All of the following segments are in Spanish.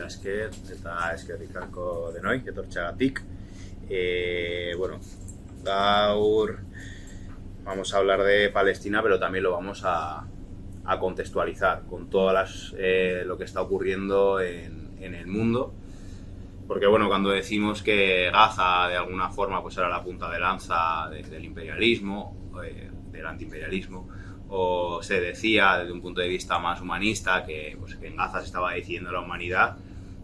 esker eta eskerrik asko denoi, etortxagatik. Bueno, gaur vamos a hablar de Palestina, pero también lo vamos a contextualizar con todas lo que está ocurriendo en el mundo. Porque bueno, cuando decimos que Gaza de alguna forma pues era la punta de lanza del imperialismo, del antiimperialismo, o se decía desde un punto de vista más humanista que en Gaza se estaba decidiendo la humanidad,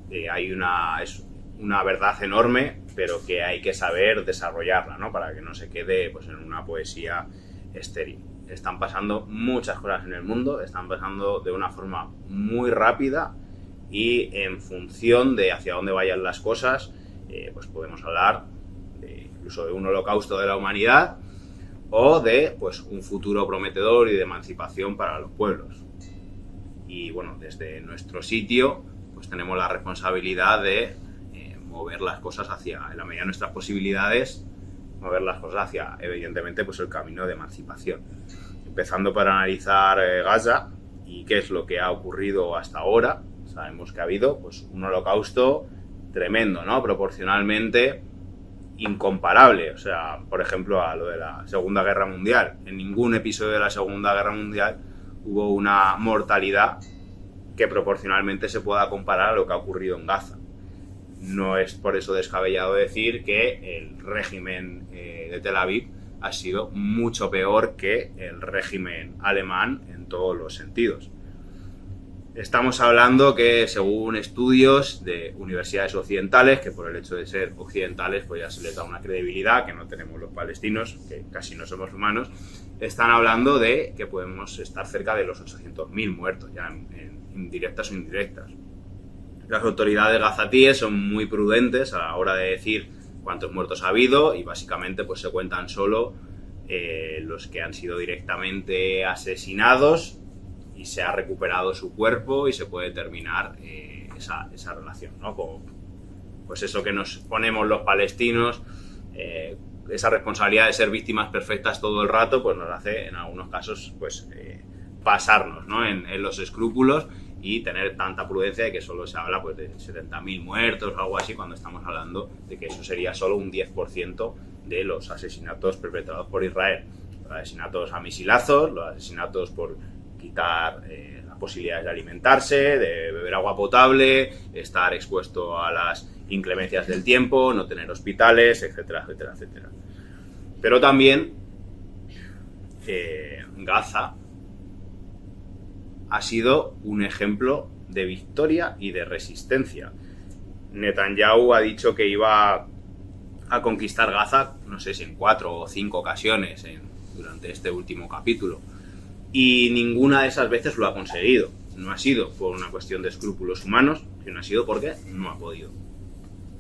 es una verdad enorme, pero que hay que saber desarrollarla, ¿no? Para que no se quede pues en una poesía estéril. Están pasando muchas cosas en el mundo, están pasando de una forma muy rápida y en función de hacia dónde vayan las cosas, pues podemos hablar incluso de un holocausto de la humanidad o de pues un futuro prometedor y de emancipación para los pueblos. Y bueno, desde nuestro sitio pues tenemos la responsabilidad de mover las cosas hacia, en la medida de nuestras posibilidades, mover las cosas hacia, evidentemente, pues el camino de emancipación. Empezando por analizar Gaza y qué es lo que ha ocurrido hasta ahora. Sabemos que ha habido pues un holocausto tremendo, ¿no? Proporcionalmente incomparable. O sea, por ejemplo, a lo de la Segunda Guerra Mundial. En ningún episodio de la Segunda Guerra Mundial hubo una mortalidad que proporcionalmente se pueda comparar a lo que ha ocurrido en Gaza. No es por eso descabellado decir que el régimen de Tel Aviv ha sido mucho peor que el régimen alemán en todos los sentidos. Estamos hablando que, según estudios de universidades occidentales, que por el hecho de ser occidentales pues ya se les da una credibilidad que no tenemos los palestinos, que casi no somos humanos, están hablando de que podemos estar cerca de los 800.000 muertos, ya en directas o indirectas. Las autoridades gazatíes son muy prudentes a la hora de decir cuántos muertos ha habido y básicamente pues se cuentan solo los que han sido directamente asesinados y se ha recuperado su cuerpo y se puede determinar esa relación, ¿no? Como, pues eso que nos ponemos los palestinos, esa responsabilidad de ser víctimas perfectas todo el rato, pues nos hace en algunos casos pues pasarnos, ¿no? en los escrúpulos y tener tanta prudencia de que solo se habla pues de 70.000 muertos o algo así, cuando estamos hablando de que eso sería solo un 10% de los asesinatos perpetrados por Israel. Los asesinatos a misilazos, los asesinatos por quitar las posibilidades de alimentarse, de beber agua potable, estar expuesto a las inclemencias del tiempo, no tener hospitales, etcétera, etcétera, etcétera. Pero también Gaza ha sido un ejemplo de victoria y de resistencia. Netanyahu ha dicho que iba a conquistar Gaza, no sé si en 4 o 5 ocasiones durante este último capítulo. Y ninguna de esas veces lo ha conseguido. No ha sido por una cuestión de escrúpulos humanos, sino ha sido porque no ha podido.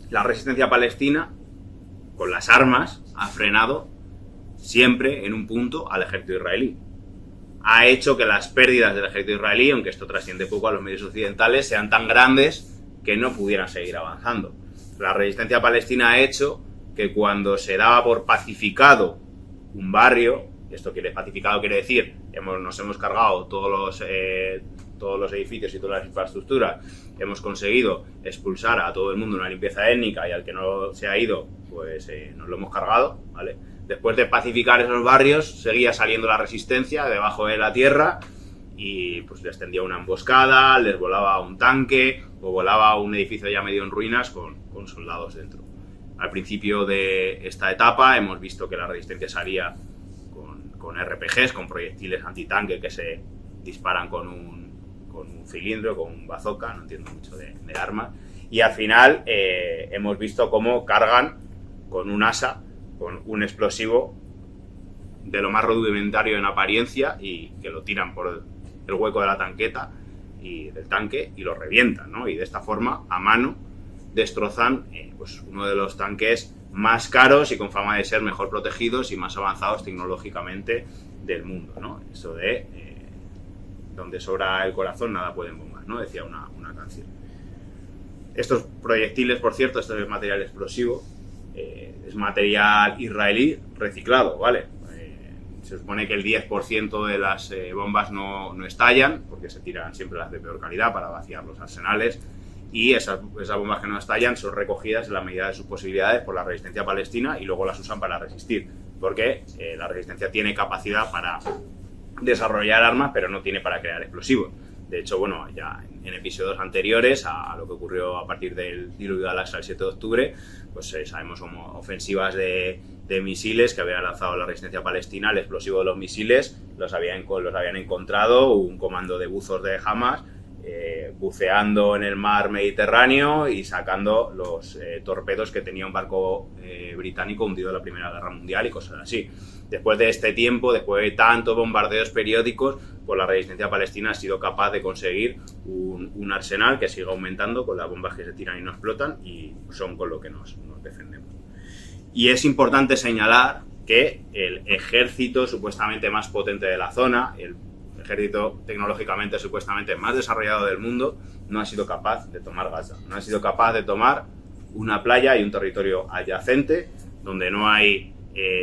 La resistencia palestina, con las armas, ha frenado siempre en un punto al ejército israelí. Ha hecho que las pérdidas del ejército israelí, aunque esto trasciende poco a los medios occidentales, sean tan grandes que no pudieran seguir avanzando. La resistencia palestina ha hecho que cuando se daba por pacificado un barrio, esto pacificado quiere decir nos hemos cargado todos los edificios y todas las infraestructuras, hemos conseguido expulsar a todo el mundo una limpieza étnica y al que no se ha ido pues nos lo hemos cargado, ¿vale? Después de pacificar esos barrios seguía saliendo la resistencia debajo de la tierra y pues les tendía una emboscada, les volaba un tanque o volaba un edificio ya medio en ruinas con soldados dentro. Al principio de esta etapa hemos visto que la resistencia salía con RPGs, con proyectiles antitanque que se disparan con un cilindro, con un bazooka, no entiendo mucho de armas, y al final hemos visto cómo cargan con un asa, con un explosivo de lo más rudimentario en apariencia y que lo tiran por el hueco de la tanqueta y del tanque y lo revientan, ¿no? Y de esta forma, a mano, destrozan pues uno de los tanques más caros y con fama de ser mejor protegidos y más avanzados tecnológicamente del mundo, ¿no? Eso de donde sobra el corazón nada puede embombar, ¿no? Decía una canción. Estos proyectiles, por cierto, esto es material explosivo, es material israelí reciclado, ¿vale? Se supone que el 10% de las bombas no estallan, porque se tiran siempre las de peor calidad para vaciar los arsenales, y esas bombas que no estallan son recogidas en la medida de sus posibilidades por la resistencia palestina y luego las usan para resistir, porque la resistencia tiene capacidad para desarrollar armas, pero no tiene para crear explosivos. De hecho, bueno, ya en episodios anteriores a lo que ocurrió a partir del diluvio de Al-Aqsa el 7 de octubre, pues sabemos como ofensivas de misiles que había lanzado la resistencia palestina. El explosivo de los misiles los habían encontrado un comando de buzos de Hamas buceando en el mar Mediterráneo y sacando los torpedos que tenía un barco británico hundido en la Primera Guerra Mundial y cosas así. Después de este tiempo, después de tantos bombardeos periódicos, pues la resistencia palestina ha sido capaz de conseguir un arsenal que sigue aumentando con las bombas que se tiran y no explotan, y son con lo que nos defendemos. Y es importante señalar que el ejército supuestamente más potente de la zona, el ejército tecnológicamente supuestamente más desarrollado del mundo, no ha sido capaz de tomar Gaza, no ha sido capaz de tomar una playa y un territorio adyacente donde no hay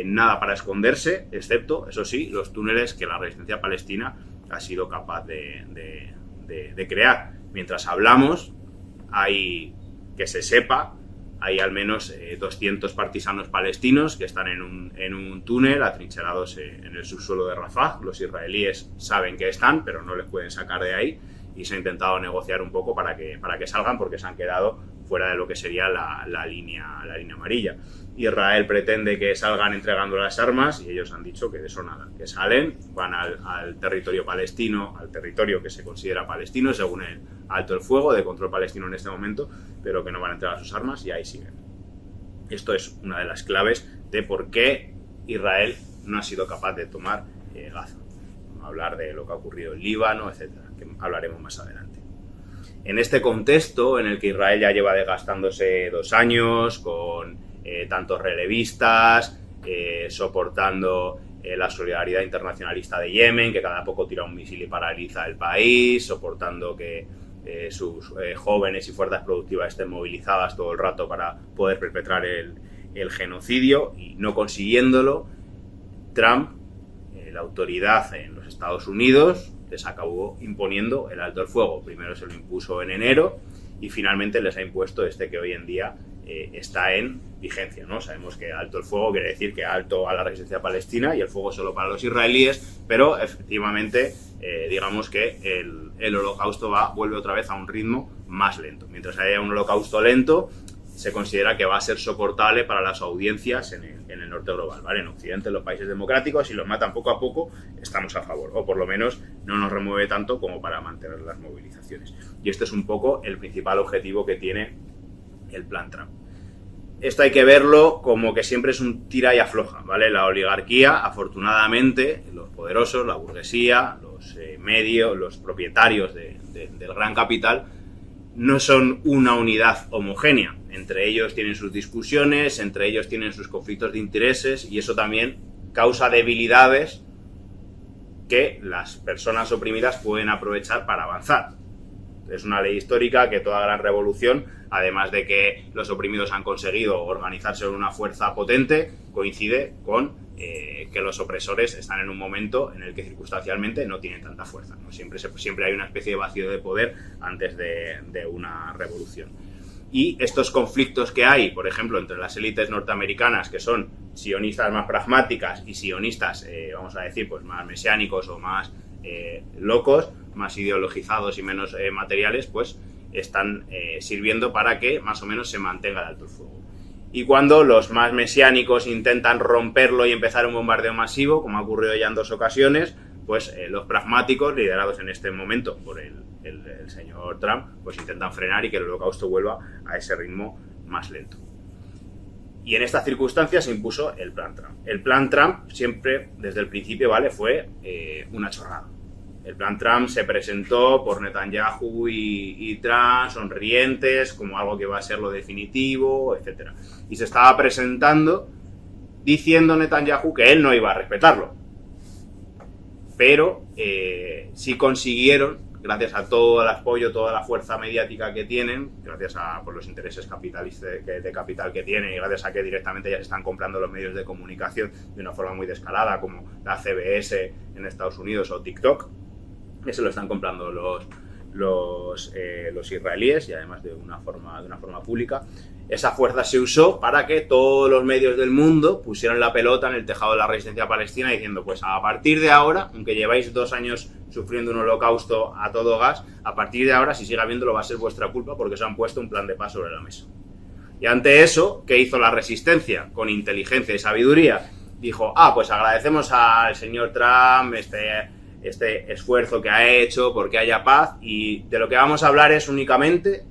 nada para esconderse, excepto, eso sí, los túneles que la resistencia palestina ha sido capaz de crear. Mientras hablamos, que se sepa, hay al menos 200 partisanos palestinos que están en un túnel atrincherados en el subsuelo de Rafah. Los israelíes saben que están, pero no les pueden sacar de ahí, y se ha intentado negociar un poco para que salgan, porque se han quedado fuera de lo que sería la línea amarilla. Israel pretende que salgan entregando las armas y ellos han dicho que de eso nada, que salen, van al territorio palestino, al territorio que se considera palestino según el alto el fuego de control palestino en este momento, pero que no van a entregar sus armas y ahí siguen. Esto es una de las claves de por qué Israel no ha sido capaz de tomar Gaza. Vamos a hablar de lo que ha ocurrido en Líbano, etcétera, que hablaremos más adelante. En este contexto en el que Israel ya lleva desgastándose 2 años con tantos relevistas, soportando la solidaridad internacionalista de Yemen, que cada poco tira un misil y paraliza el país, soportando que sus jóvenes y fuerzas productivas estén movilizadas todo el rato para poder perpetrar el genocidio, y no consiguiéndolo, Trump, la autoridad en los Estados Unidos, les acabó imponiendo el alto el fuego. Primero se lo impuso en enero y finalmente les ha impuesto que hoy en día está en vigencia, ¿no? Sabemos que alto el fuego quiere decir que alto a la resistencia palestina y el fuego solo para los israelíes, pero efectivamente digamos que el holocausto vuelve otra vez a un ritmo más lento. Mientras haya un holocausto lento, se considera que va a ser soportable para las audiencias en el norte global, ¿vale? En Occidente, en los países democráticos, si los matan poco a poco, estamos a favor, o por lo menos no nos remueve tanto como para mantener las movilizaciones. Y este es un poco el principal objetivo que tiene el plan Trump. Esto hay que verlo como que siempre es un tira y afloja, ¿vale? La oligarquía, afortunadamente, los poderosos, la burguesía, los medios, los propietarios del gran capital, no son una unidad homogénea. Entre ellos tienen sus discusiones, entre ellos tienen sus conflictos de intereses, y eso también causa debilidades que las personas oprimidas pueden aprovechar para avanzar. Es una ley histórica que toda gran revolución, además de que los oprimidos han conseguido organizarse en una fuerza potente, coincide con que los opresores están en un momento en el que circunstancialmente no tienen tanta fuerza, ¿no? Siempre hay una especie de vacío de poder antes de una revolución. Y estos conflictos que hay, por ejemplo, entre las élites norteamericanas, que son sionistas más pragmáticas y sionistas, vamos a decir, pues más mesiánicos o más locos, más ideologizados y menos materiales, pues están sirviendo para que más o menos se mantenga el alto el fuego. Y cuando los más mesiánicos intentan romperlo y empezar un bombardeo masivo, como ha ocurrido ya en 2 ocasiones, pues los pragmáticos, liderados en este momento por el señor Trump, pues intentan frenar y que el holocausto vuelva a ese ritmo más lento. Y en estas circunstancias se impuso el plan Trump. El plan Trump siempre, desde el principio, ¿vale?, fue una chorrada. El plan Trump se presentó por Netanyahu y Trump sonrientes como algo que va a ser lo definitivo, etc. Y se estaba presentando diciendo Netanyahu que él no iba a respetarlo. Pero sí consiguieron, gracias a todo el apoyo, toda la fuerza mediática que tienen, gracias a por los intereses capitalistas de capital que tienen, y gracias a que directamente ya se están comprando los medios de comunicación de una forma muy descarada, como la CBS en Estados Unidos o TikTok, que se lo están comprando los israelíes, y además de una forma pública. Esa fuerza se usó para que todos los medios del mundo pusieran la pelota en el tejado de la resistencia palestina, diciendo, pues a partir de ahora, aunque lleváis 2 años sufriendo un holocausto a todo gas, a partir de ahora, si sigue habiéndolo, va a ser vuestra culpa porque os han puesto un plan de paz sobre la mesa. Y ante eso, ¿qué hizo la resistencia? Con inteligencia y sabiduría, dijo, pues agradecemos al señor Trump este esfuerzo que ha hecho porque haya paz, y de lo que vamos a hablar es únicamente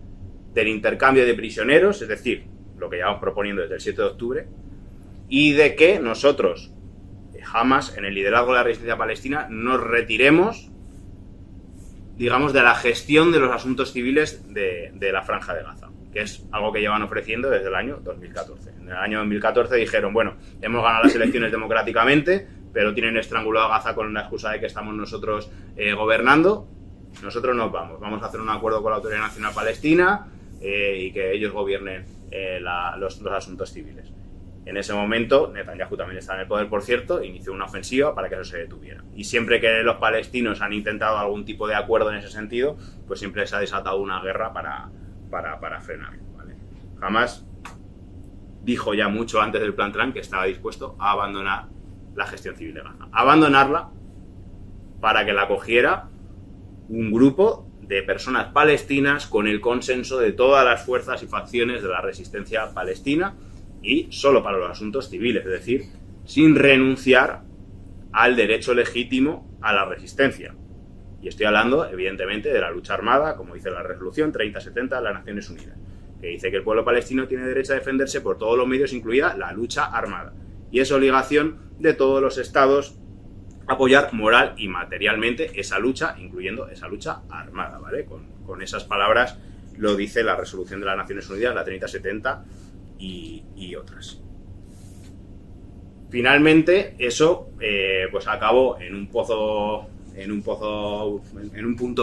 del intercambio de prisioneros, es decir, lo que llevamos proponiendo desde el 7 de octubre, y de que nosotros, jamás, en el liderazgo de la resistencia palestina, nos retiremos, digamos, de la gestión de los asuntos civiles de la Franja de Gaza, que es algo que llevan ofreciendo desde el año 2014. En el año 2014 dijeron, bueno, hemos ganado las elecciones democráticamente, pero tienen estrangulado a Gaza con la excusa de que estamos nosotros gobernando. Nosotros nos vamos a hacer un acuerdo con la Autoridad Nacional Palestina y que ellos gobiernen los asuntos civiles. En ese momento, Netanyahu también está en el poder, por cierto, inició una ofensiva para que eso se detuviera. Y siempre que los palestinos han intentado algún tipo de acuerdo en ese sentido, pues siempre se ha desatado una guerra para frenarlo, ¿vale? Jamás dijo ya mucho antes del plan Trump que estaba dispuesto a abandonar la gestión civil de Gaza. Abandonarla para que la cogiera un grupo de personas palestinas con el consenso de todas las fuerzas y facciones de la resistencia palestina, y solo para los asuntos civiles, es decir, sin renunciar al derecho legítimo a la resistencia. Y estoy hablando, evidentemente, de la lucha armada, como dice la resolución 3070 de las Naciones Unidas, que dice que el pueblo palestino tiene derecho a defenderse por todos los medios, incluida la lucha armada. Y es obligación de todos los estados apoyar moral y materialmente esa lucha, incluyendo esa lucha armada, ¿vale? Con esas palabras lo dice la resolución de las Naciones Unidas, la 3070 y otras. Finalmente, eso pues acabó en un punto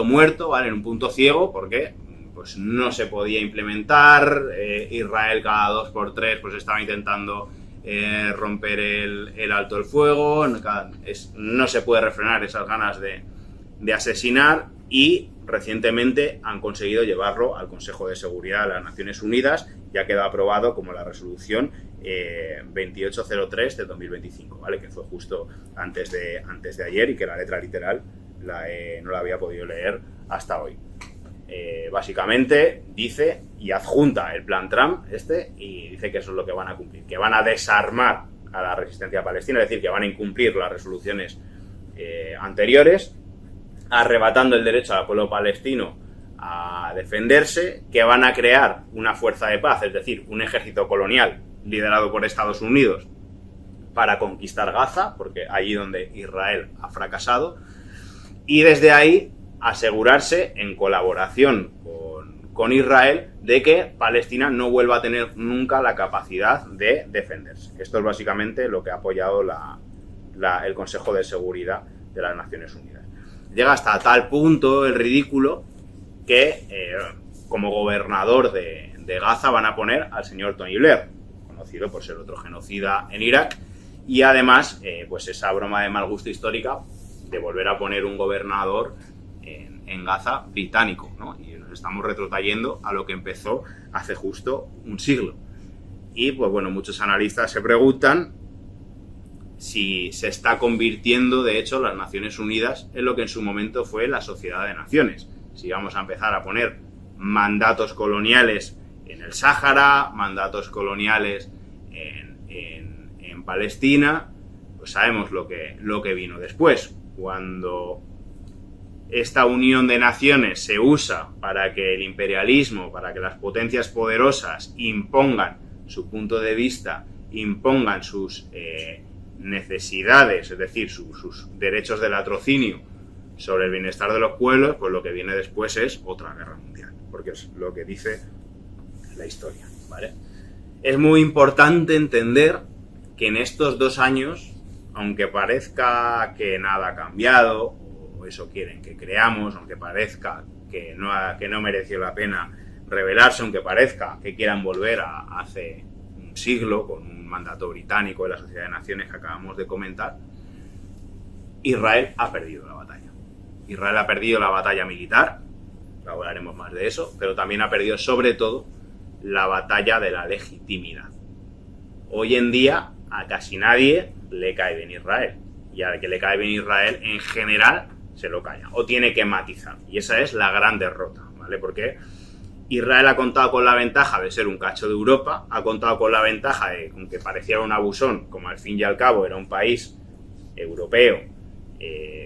muerto, ¿vale? En un punto ciego, porque pues no se podía implementar. Israel cada 2x3 pues estaba intentando romper el alto el fuego, no se puede refrenar esas ganas de asesinar, y recientemente han conseguido llevarlo al Consejo de Seguridad de las Naciones Unidas y ha quedado aprobado como la resolución 2803 de 2025, ¿vale? Que fue justo antes de ayer, y que la letra literal no la había podido leer hasta hoy. Básicamente dice y adjunta el plan Trump y dice que eso es lo que van a cumplir, que van a desarmar a la resistencia palestina, es decir, que van a incumplir las resoluciones anteriores, arrebatando el derecho al pueblo palestino a defenderse, que van a crear una fuerza de paz, es decir, un ejército colonial liderado por Estados Unidos para conquistar Gaza, porque allí donde Israel ha fracasado, y desde ahí asegurarse, en colaboración con Israel, de que Palestina no vuelva a tener nunca la capacidad de defenderse. Esto es básicamente lo que ha apoyado el Consejo de Seguridad de las Naciones Unidas. Llega hasta tal punto el ridículo que como gobernador de Gaza van a poner al señor Tony Blair, conocido por ser otro genocida en Irak, y además pues esa broma de mal gusto histórica de volver a poner un gobernador en Gaza británico, ¿no? Y nos estamos retrotrayendo a lo que empezó hace justo un siglo. Y pues bueno, muchos analistas se preguntan si se está convirtiendo, de hecho, las Naciones Unidas en lo que en su momento fue la Sociedad de Naciones. Si vamos a empezar a poner mandatos coloniales en el Sáhara, mandatos coloniales en Palestina, pues sabemos lo que vino después. Cuando esta unión de naciones se usa para que el imperialismo, para que las potencias poderosas impongan su punto de vista, impongan sus necesidades, es decir, sus derechos de latrocinio sobre el bienestar de los pueblos, pues lo que viene después es otra guerra mundial, porque es lo que dice la historia, ¿vale? Es muy importante entender que en estos 2 años, aunque parezca que nada ha cambiado, o eso quieren que creamos, aunque parezca que no mereció la pena rebelarse, aunque parezca que quieran volver a hace un siglo con un mandato británico de la Sociedad de Naciones que acabamos de comentar, Israel ha perdido la batalla. Israel ha perdido la batalla militar, luego hablaremos más de eso, pero también ha perdido sobre todo la batalla de la legitimidad. Hoy en día a casi nadie le cae bien Israel, y al que le cae bien Israel en general se lo calla o tiene que matizar, y esa es la gran derrota, ¿vale? Porque Israel ha contado con la ventaja de ser un cacho de Europa, ha contado con la ventaja de, aunque pareciera un abusón, como al fin y al cabo era un país europeo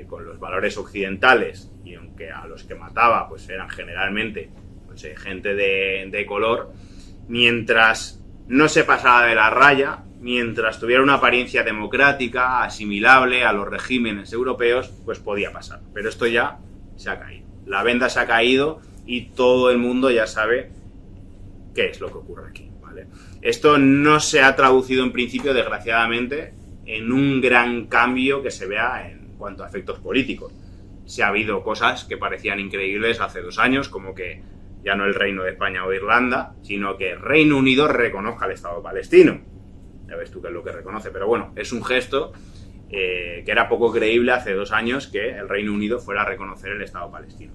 con los valores occidentales, y aunque a los que mataba pues eran generalmente pues, gente de color, mientras no se pasaba de la raya, mientras tuviera una apariencia democrática, asimilable a los regímenes europeos, pues podía pasar. Pero esto ya se ha caído. La venda se ha caído y todo el mundo ya sabe qué es lo que ocurre aquí, ¿vale? Esto no se ha traducido en principio, desgraciadamente, en un gran cambio que se vea en cuanto a efectos políticos. Se ha habido cosas que parecían increíbles hace 2 años, como que ya no el Reino de España o Irlanda, sino que Reino Unido reconozca el Estado palestino. Ya ves tú qué es lo que reconoce, pero bueno, es un gesto que era poco creíble hace 2 años que el Reino Unido fuera a reconocer el Estado palestino.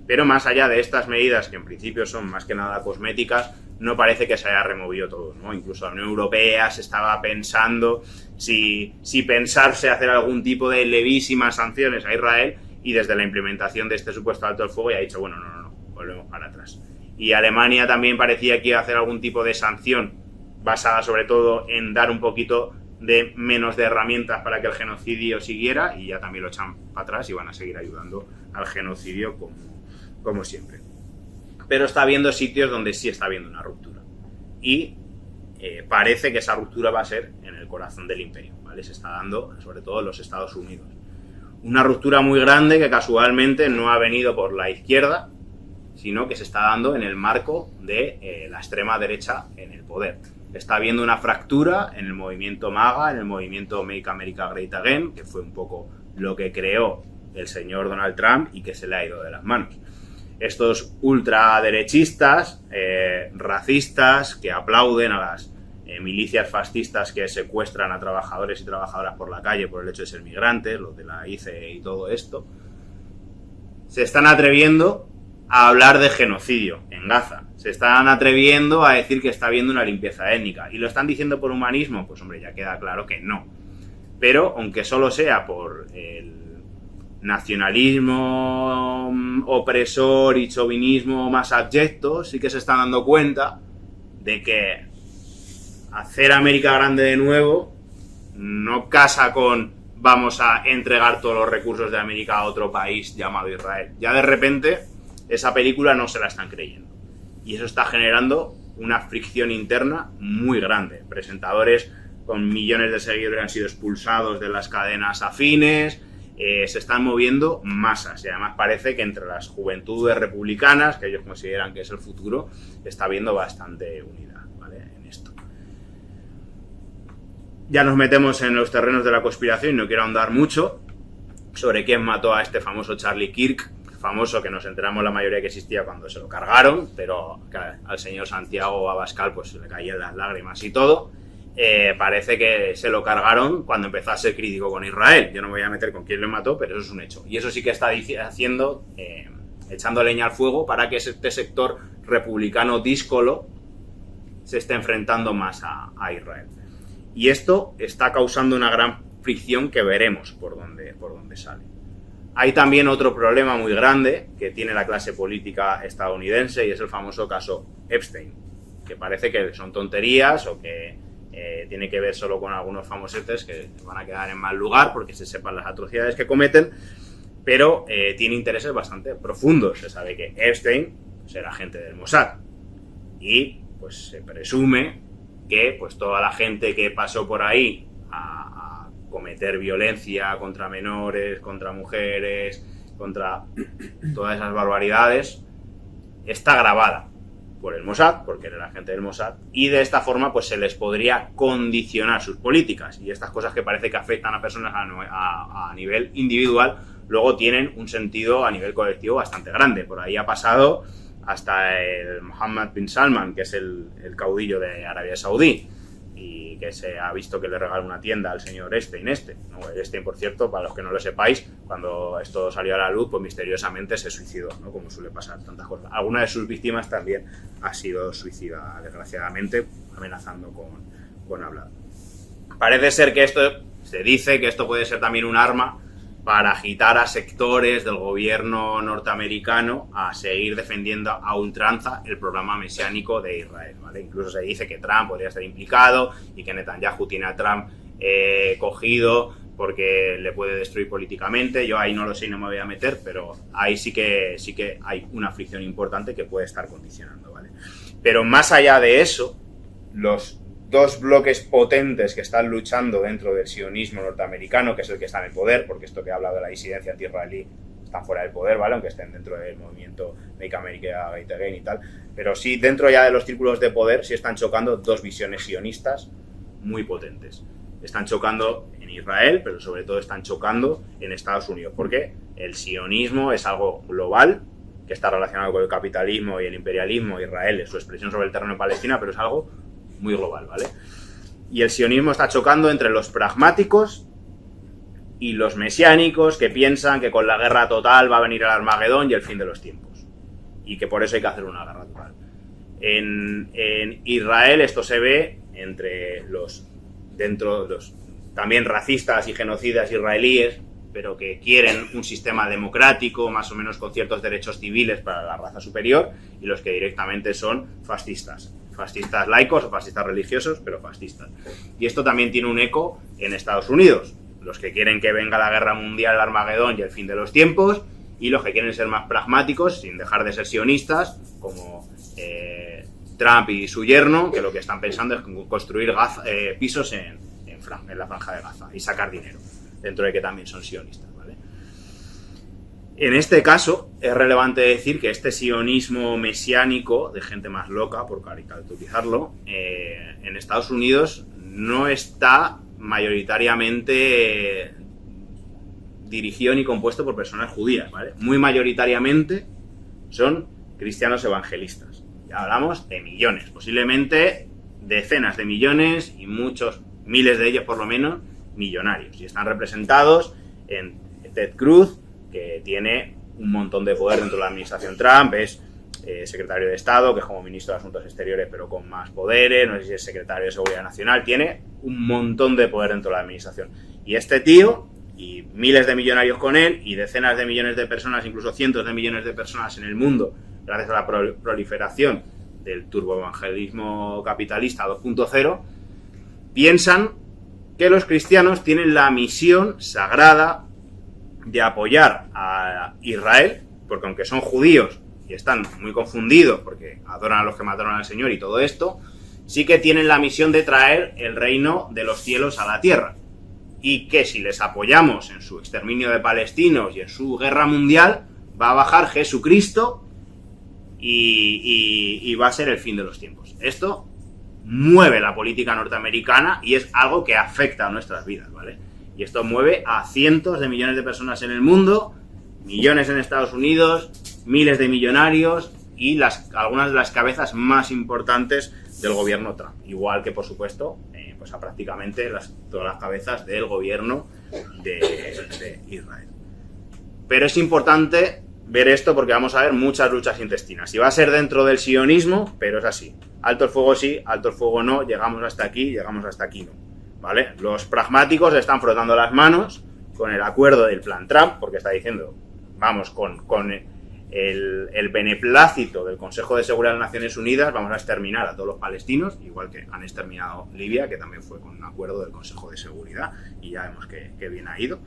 Pero más allá de estas medidas, que en principio son más que nada cosméticas, no parece que se haya removido todo, ¿no? Incluso la Unión Europea se estaba pensando si pensarse hacer algún tipo de levísimas sanciones a Israel, y desde la implementación de este supuesto alto el fuego ya ha dicho, bueno, no, volvemos para atrás. Y Alemania también parecía que iba a hacer algún tipo de sanción basada sobre todo en dar un poquito de menos de herramientas para que el genocidio siguiera, y ya también lo echan para atrás y van a seguir ayudando al genocidio como siempre. Pero está habiendo sitios donde sí está habiendo una ruptura, y parece que esa ruptura va a ser en el corazón del imperio, ¿vale? Se está dando sobre todo en los Estados Unidos. Una ruptura muy grande que casualmente no ha venido por la izquierda, sino que se está dando en el marco de la extrema derecha en el poder. Está habiendo una fractura en el movimiento MAGA, en el movimiento Make America Great Again, que fue un poco lo que creó el señor Donald Trump y que se le ha ido de las manos. Estos ultraderechistas, racistas, que aplauden a las milicias fascistas que secuestran a trabajadores y trabajadoras por la calle por el hecho de ser migrantes, los de la ICE y todo esto, se están atreviendo a hablar de genocidio en Gaza. Se están atreviendo a decir que está habiendo una limpieza étnica. ¿Y lo están diciendo por humanismo? Pues hombre, ya queda claro que no. Pero, aunque solo sea por el nacionalismo opresor y chauvinismo más abyecto, sí que se están dando cuenta de que hacer América grande de nuevo no casa con vamos a entregar todos los recursos de América a otro país llamado Israel. Ya de repente esa película no se la están creyendo. Y eso está generando una fricción interna muy grande. Presentadores con millones de seguidores han sido expulsados de las cadenas afines, se están moviendo masas. Y además parece que entre las juventudes republicanas, que ellos consideran que es el futuro, está habiendo bastante unidad, ¿vale? En esto. Ya nos metemos en los terrenos de la conspiración, no quiero ahondar mucho sobre quién mató a este famoso Charlie Kirk, famoso que nos enteramos la mayoría que existía cuando se lo cargaron, pero al señor Santiago Abascal pues le caían las lágrimas y todo. Parece que se lo cargaron cuando empezó a ser crítico con Israel. Yo no me voy a meter con quién lo mató, pero eso es un hecho. Y eso sí que está haciendo, echando leña al fuego para que este sector republicano díscolo se esté enfrentando más a Israel. Y esto está causando una gran fricción que veremos por dónde sale. Hay también otro problema muy grande que tiene la clase política estadounidense, y es el famoso caso Epstein, que parece que son tonterías o que tiene que ver solo con algunos famosetes que van a quedar en mal lugar porque se sepan las atrocidades que cometen, pero tiene intereses bastante profundos. Se sabe que Epstein pues, era agente del Mossad, y pues se presume que pues toda la gente que pasó por ahí a cometer violencia contra menores, contra mujeres, contra todas esas barbaridades, está grabada por el Mossad, porque era la gente del Mossad, y de esta forma pues se les podría condicionar sus políticas, y estas cosas que parece que afectan a personas a nivel individual, luego tienen un sentido a nivel colectivo bastante grande. Por ahí ha pasado hasta el Mohammed bin Salman, que es el caudillo de Arabia Saudí. y que se ha visto que le regala una tienda al señor Epstein, ¿no? Epstein, por cierto, para los que no lo sepáis, cuando esto salió a la luz, pues misteriosamente se suicidó, ¿no? Como suele pasar tantas cosas. Alguna de sus víctimas también ha sido suicida, desgraciadamente, amenazando con hablar. Parece ser que se dice que esto puede ser también un arma para agitar a sectores del gobierno norteamericano a seguir defendiendo a ultranza el programa mesiánico de Israel, ¿vale? Incluso se dice que Trump podría estar implicado y que Netanyahu tiene a Trump cogido porque le puede destruir políticamente. Yo ahí no lo sé y no me voy a meter, pero ahí sí que hay una fricción importante que puede estar condicionando, ¿vale? Pero más allá de eso, los dos bloques potentes que están luchando dentro del sionismo norteamericano, que es el que está en el poder, porque esto que he hablado de la disidencia anti-israelí están fuera del poder, ¿vale? Aunque estén dentro del movimiento Make America Great Again y tal, pero sí, dentro ya de los círculos de poder, sí están chocando dos visiones sionistas muy potentes. Están chocando en Israel, pero sobre todo están chocando en Estados Unidos, porque el sionismo es algo global, que está relacionado con el capitalismo y el imperialismo. Israel es su expresión sobre el terreno de Palestina, pero es algo muy global, ¿vale? Y el sionismo está chocando entre los pragmáticos y los mesiánicos que piensan que con la guerra total va a venir el Armagedón y el fin de los tiempos. Y que por eso hay que hacer una guerra total. En Israel esto se ve entre los también racistas y genocidas israelíes, pero que quieren un sistema democrático, más o menos con ciertos derechos civiles para la raza superior, y los que directamente son fascistas. Fascistas laicos o fascistas religiosos, pero fascistas. Y esto también tiene un eco en Estados Unidos. Los que quieren que venga la guerra mundial, el Armagedón y el fin de los tiempos, y los que quieren ser más pragmáticos, sin dejar de ser sionistas, como Trump y su yerno, que lo que están pensando es construir pisos en la franja de Gaza y sacar dinero, dentro de que también son sionistas, ¿vale? En este caso, es relevante decir que este sionismo mesiánico, de gente más loca, por caricaturizarlo, en Estados Unidos no está mayoritariamente dirigido ni compuesto por personas judías, ¿vale? Muy mayoritariamente son cristianos evangelistas. Ya hablamos de millones, posiblemente decenas de millones y muchos, miles de ellos por lo menos, millonarios. Y están representados en Ted Cruz, que tiene un montón de poder dentro de la administración Trump, es secretario de Estado, que es como ministro de Asuntos Exteriores, pero con más poderes, no sé si es secretario de Seguridad Nacional, tiene un montón de poder dentro de la administración. Y este tío, y miles de millonarios con él, y decenas de millones de personas, incluso cientos de millones de personas en el mundo, gracias a la proliferación del turboevangelismo capitalista 2.0, piensan que los cristianos tienen la misión sagrada de apoyar a Israel, porque aunque son judíos y están muy confundidos porque adoran a los que mataron al Señor y todo esto, sí que tienen la misión de traer el reino de los cielos a la tierra. Y que si les apoyamos en su exterminio de palestinos y en su guerra mundial, va a bajar Jesucristo y va a ser el fin de los tiempos. Esto mueve la política norteamericana y es algo que afecta a nuestras vidas, ¿vale? Y esto mueve a cientos de millones de personas en el mundo, millones en Estados Unidos, miles de millonarios y algunas de las cabezas más importantes del gobierno Trump. Igual que, por supuesto, pues a prácticamente todas las cabezas del gobierno de Israel. Pero es importante ver esto porque vamos a ver muchas luchas intestinas. Y va a ser dentro del sionismo, pero es así. Alto el fuego sí, alto el fuego no, llegamos hasta aquí no. ¿Vale? Los pragmáticos están frotando las manos con el acuerdo del plan Trump, porque está diciendo, vamos, con el beneplácito del Consejo de Seguridad de las Naciones Unidas, vamos a exterminar a todos los palestinos, igual que han exterminado Libia, que también fue con un acuerdo del Consejo de Seguridad, y ya vemos que bien ha ido.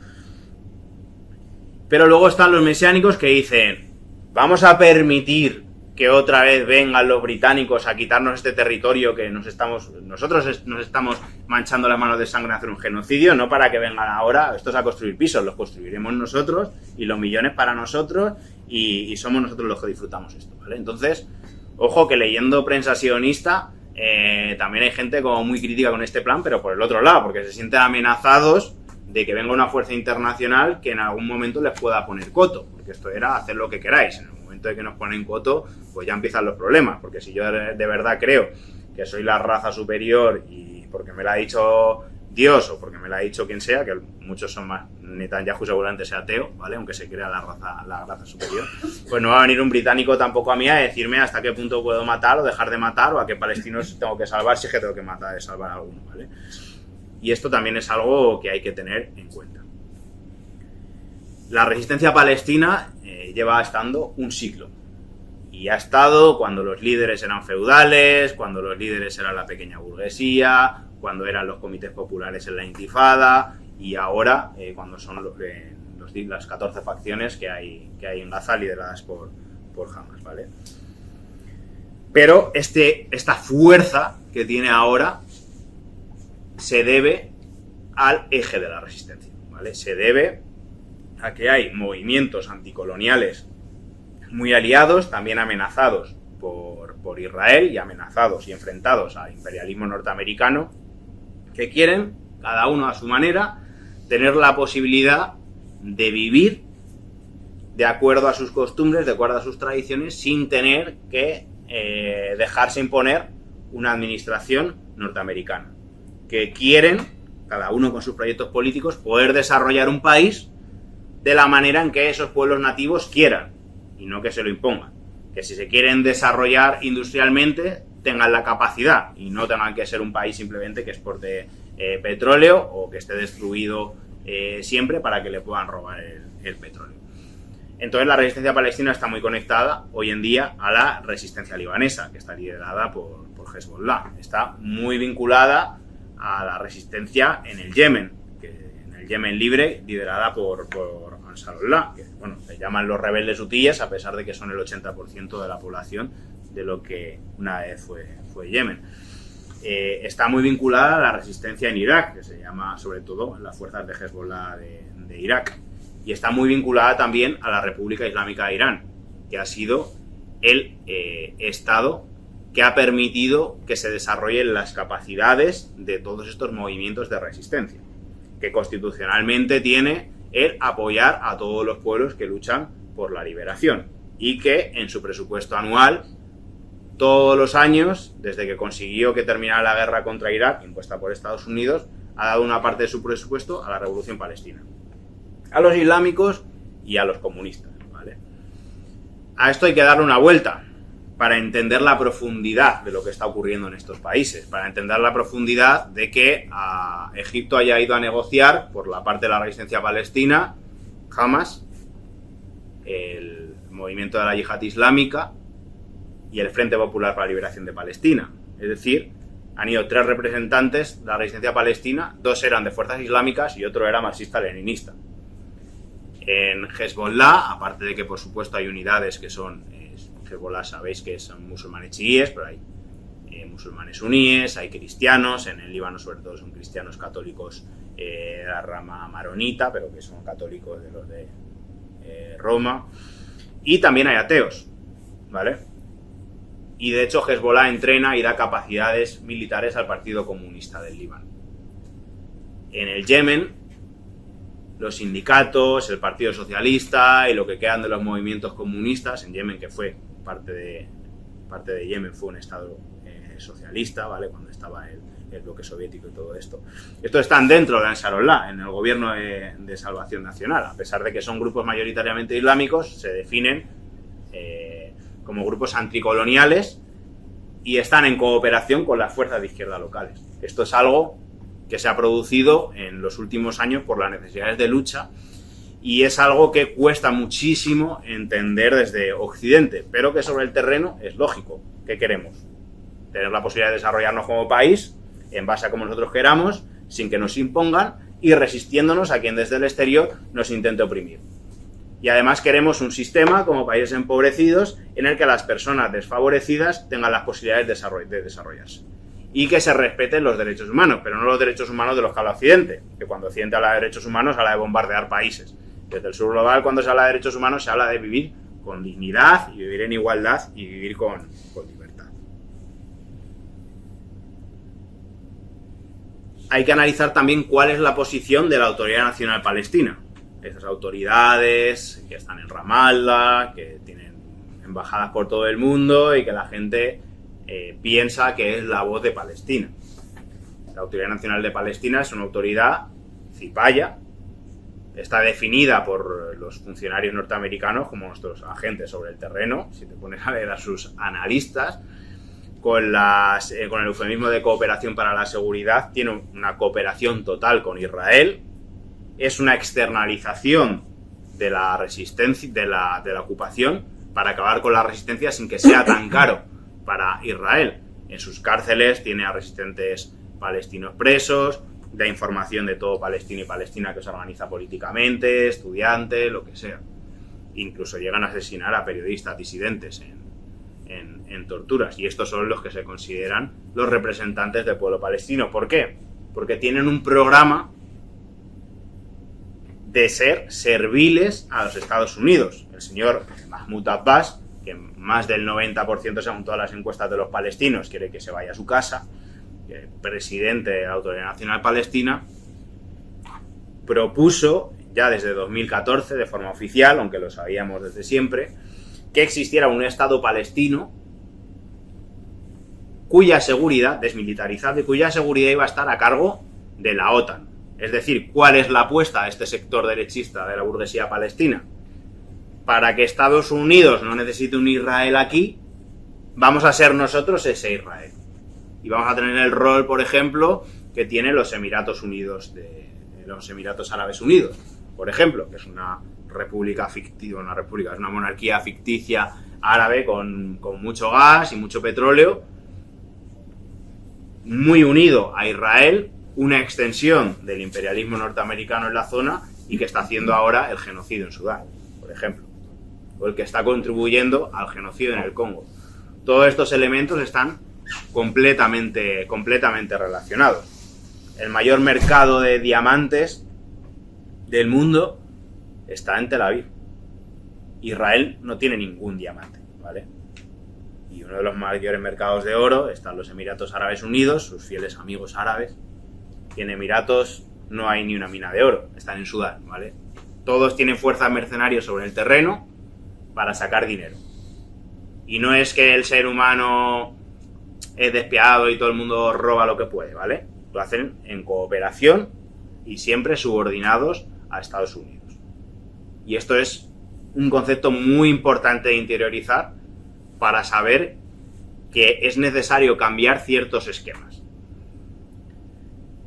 Pero luego están los mesiánicos que dicen, vamos a permitir que otra vez vengan los británicos a quitarnos este territorio que nosotros nos estamos manchando las manos de sangre a hacer un genocidio, no para que vengan ahora estos a construir pisos, los construiremos nosotros y los millones para nosotros y somos nosotros los que disfrutamos esto, ¿vale? Entonces, ojo que leyendo prensa sionista también hay gente como muy crítica con este plan, pero por el otro lado, porque se sienten amenazados de que venga una fuerza internacional que en algún momento les pueda poner coto, porque esto era hacer lo que queráis. En el momento de que nos ponen coto, pues ya empiezan los problemas, porque si yo de verdad creo que soy la raza superior y porque me lo ha dicho Dios o porque me lo ha dicho quien sea, que muchos son más, Netanyahu seguramente sea ateo, ¿vale? Aunque se crea la raza superior, pues no va a venir un británico tampoco a mí a decirme hasta qué punto puedo matar o dejar de matar o a qué palestinos tengo que salvar si es que tengo que matar de salvar a alguno, ¿vale? Y esto también es algo que hay que tener en cuenta. La resistencia palestina lleva estando un siglo. Y ha estado cuando los líderes eran feudales, cuando los líderes eran la pequeña burguesía, cuando eran los comités populares en la intifada y ahora cuando son las 14 facciones que hay en Gaza lideradas por Hamas, ¿vale? Pero esta fuerza que tiene ahora se debe al eje de la resistencia, ¿vale? Se debe a que hay movimientos anticoloniales muy aliados, también amenazados por Israel y amenazados y enfrentados al imperialismo norteamericano, que quieren, cada uno a su manera, tener la posibilidad de vivir de acuerdo a sus costumbres, de acuerdo a sus tradiciones, sin tener que dejarse imponer una administración norteamericana. Que quieren, cada uno con sus proyectos políticos, poder desarrollar un país de la manera en que esos pueblos nativos quieran, y no que se lo impongan. Que si se quieren desarrollar industrialmente, tengan la capacidad y no tengan que ser un país simplemente que exporte petróleo o que esté destruido siempre para que le puedan robar el petróleo. Entonces la resistencia palestina está muy conectada hoy en día a la resistencia libanesa, que está liderada por Hezbollah. Está muy vinculada a la resistencia en el Yemen, en el Yemen libre, liderada por Ansarullah, que bueno, se llaman los rebeldes hutíes, a pesar de que son el 80% de la población de lo que una vez fue Yemen. Está muy vinculada a la resistencia en Irak, que se llama sobre todo las fuerzas de Hezbollah de Irak, y está muy vinculada también a la República Islámica de Irán, que ha sido el Estado que ha permitido que se desarrollen las capacidades de todos estos movimientos de resistencia, que constitucionalmente tiene el apoyar a todos los pueblos que luchan por la liberación y que en su presupuesto anual, todos los años, desde que consiguió que terminara la guerra contra Irak, impuesta por Estados Unidos, ha dado una parte de su presupuesto a la Revolución Palestina, a los islámicos y a los comunistas, ¿vale? A esto hay que darle una vuelta para entender la profundidad de lo que está ocurriendo en estos países, para entender la profundidad de que Egipto haya ido a negociar por la parte de la resistencia palestina, Hamas, el movimiento de la Yihad Islámica y el Frente Popular para la Liberación de Palestina. Es decir, han ido 3 representantes de la resistencia palestina, 2 eran de fuerzas islámicas y otro era marxista-leninista. En Hezbollah, aparte de que por supuesto hay unidades que son Hezbollah, sabéis que son musulmanes chiíes, pero hay musulmanes suníes, hay cristianos, en el Líbano sobre todo son cristianos católicos de la rama maronita, pero que son católicos de los de Roma, y también hay ateos, ¿vale? Y de hecho Hezbollah entrena y da capacidades militares al Partido Comunista del Líbano. En el Yemen, los sindicatos, el Partido Socialista y lo que quedan de los movimientos comunistas, en Yemen, que fue parte de Yemen, fue un estado socialista, ¿vale? Cuando estaba el bloque soviético y todo esto. Estos están dentro de Ansarullah, en el gobierno de Salvación Nacional. A pesar de que son grupos mayoritariamente islámicos, se definen como grupos anticoloniales y están en cooperación con las fuerzas de izquierda locales. Esto es algo que se ha producido en los últimos años por las necesidades de lucha y es algo que cuesta muchísimo entender desde Occidente, pero que sobre el terreno es lógico. ¿Qué queremos? Tener la posibilidad de desarrollarnos como país en base a como nosotros queramos, sin que nos impongan y resistiéndonos a quien desde el exterior nos intente oprimir. Y además queremos un sistema, como países empobrecidos, en el que las personas desfavorecidas tengan las posibilidades de desarrollarse. Y que se respeten los derechos humanos, pero no los derechos humanos de los que habla Occidente, que cuando Occidente habla de derechos humanos habla de bombardear países. Desde el sur global, cuando se habla de derechos humanos, se habla de vivir con dignidad y vivir en igualdad y vivir con libertad. Hay que analizar también cuál es la posición de la Autoridad Nacional Palestina. Esas autoridades que están en Ramallah, que tienen embajadas por todo el mundo y que la gente piensa que es la voz de Palestina. La Autoridad Nacional de Palestina es una autoridad cipaya, está definida por los funcionarios norteamericanos como nuestros agentes sobre el terreno, si te pones a leer a sus analistas, con el eufemismo de cooperación para la seguridad, tiene una cooperación total con Israel, es una externalización de la resistencia, de la ocupación, para acabar con la resistencia sin que sea tan caro para Israel. En sus cárceles tiene a resistentes palestinos presos, da información de todo palestino y palestina que se organiza políticamente, estudiantes, lo que sea. Incluso llegan a asesinar a periodistas disidentes en torturas. Y estos son los que se consideran los representantes del pueblo palestino. ¿Por qué? Porque tienen un programa de ser serviles a los Estados Unidos. El señor Mahmoud Abbas, que más del 90% según todas las encuestas de los palestinos quiere que se vaya a su casa, presidente de la Autoridad Nacional Palestina, propuso ya desde 2014 de forma oficial, aunque lo sabíamos desde siempre, que existiera un Estado palestino cuya seguridad, desmilitarizada, y cuya seguridad iba a estar a cargo de la OTAN. Es decir, ¿cuál es la apuesta de este sector derechista de la burguesía palestina? Para que Estados Unidos no necesite un Israel aquí, vamos a ser nosotros ese Israel. Y vamos a tener el rol, por ejemplo, que tienen los Emiratos Unidos, los Emiratos Árabes Unidos, por ejemplo, que es una república ficticia, es una monarquía ficticia árabe con mucho gas y mucho petróleo, muy unido a Israel, una extensión del imperialismo norteamericano en la zona y que está haciendo ahora el genocidio en Sudán, por ejemplo, o el que está contribuyendo al genocidio en el Congo. Todos estos elementos están completamente relacionados. El mayor mercado de diamantes del mundo está en Tel Aviv. Israel no tiene ningún diamante, ¿vale? Y uno de los mayores mercados de oro están los Emiratos Árabes Unidos, sus fieles amigos árabes. Y en Emiratos no hay ni una mina de oro, están en Sudán, ¿vale? Todos tienen fuerzas mercenarias sobre el terreno para sacar dinero. Y no es que el ser humano es despiadado y todo el mundo roba lo que puede, ¿vale? Lo hacen en cooperación y siempre subordinados a Estados Unidos. Y esto es un concepto muy importante de interiorizar para saber que es necesario cambiar ciertos esquemas.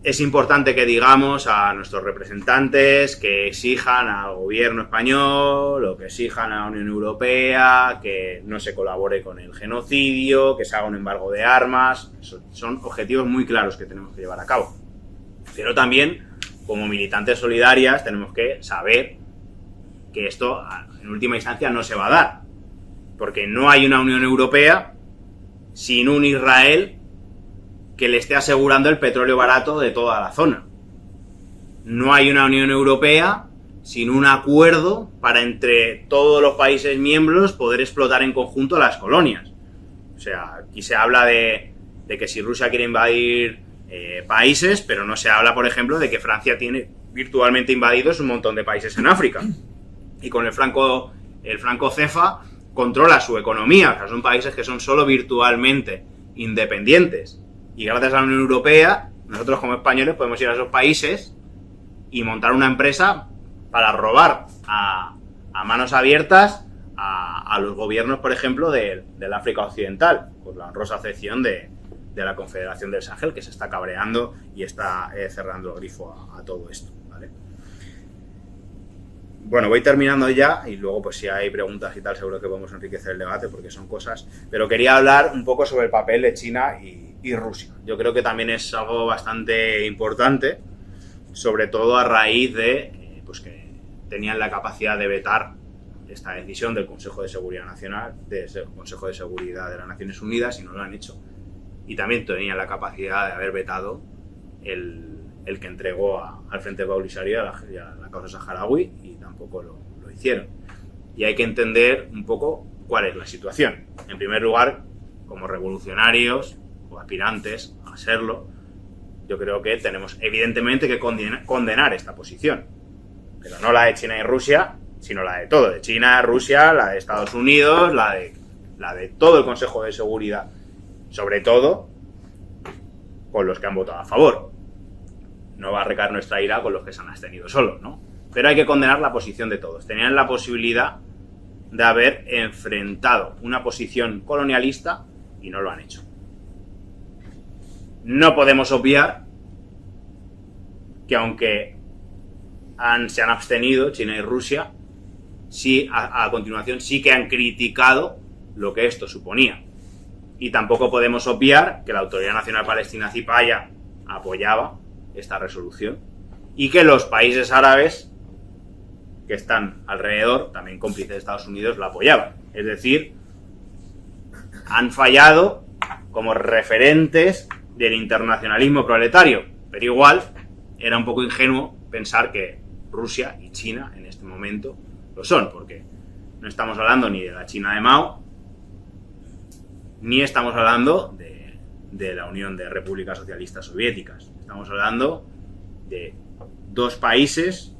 Es importante que digamos a nuestros representantes que exijan al gobierno español o que exijan a la Unión Europea que no se colabore con el genocidio, que se haga un embargo de armas. Son objetivos muy claros que tenemos que llevar a cabo. Pero también, como militantes solidarias, tenemos que saber que esto, en última instancia, no se va a dar. Porque no hay una Unión Europea sin un Israel que le esté asegurando el petróleo barato de toda la zona. No hay una Unión Europea sin un acuerdo para entre todos los países miembros poder explotar en conjunto las colonias. O sea, aquí se habla de que si Rusia quiere invadir países, pero no se habla, por ejemplo, de que Francia tiene virtualmente invadidos un montón de países en África. Y con el franco CFA controla su economía. O sea, son países que son solo virtualmente independientes. Y gracias a la Unión Europea, nosotros como españoles podemos ir a esos países y montar una empresa para robar a manos abiertas a los gobiernos, por ejemplo, del África Occidental, con la honrosa excepción de la Confederación del Sahel, que se está cabreando y está cerrando el grifo a todo esto, ¿vale? Bueno, voy terminando ya y luego pues si hay preguntas y tal seguro que podemos enriquecer el debate porque son cosas, pero quería hablar un poco sobre el papel de China y Rusia. Yo creo que también es algo bastante importante, sobre todo a raíz de pues que tenían la capacidad de vetar esta decisión del Consejo de Seguridad Nacional, del Consejo de Seguridad de las Naciones Unidas, y no lo han hecho. Y también tenían la capacidad de haber vetado el que entregó al Frente Polisario a la causa saharaui, y tampoco lo hicieron. Y hay que entender un poco cuál es la situación. En primer lugar, como revolucionarios o aspirantes a serlo, yo creo que tenemos evidentemente que condenar esta posición. Pero no la de China y Rusia, sino la de todo, de China, Rusia, la de Estados Unidos, la de todo el Consejo de Seguridad. Sobre todo con los que han votado a favor. No va a recaer nuestra ira con los que se han abstenido solos, ¿no? Pero hay que condenar la posición de todos. Tenían la posibilidad de haber enfrentado una posición colonialista y no lo han hecho. No podemos obviar que aunque se han abstenido China y Rusia, sí, a continuación sí que han criticado lo que esto suponía. Y tampoco podemos obviar que la Autoridad Nacional Palestina Cipaya apoyaba esta resolución y que los países árabes que están alrededor, también cómplices de Estados Unidos, la apoyaban. Es decir, han fallado como referentes del internacionalismo proletario, pero igual era un poco ingenuo pensar que Rusia y China en este momento lo son, porque no estamos hablando ni de la China de Mao, ni estamos hablando de la Unión de Repúblicas Socialistas Soviéticas. Estamos hablando de dos países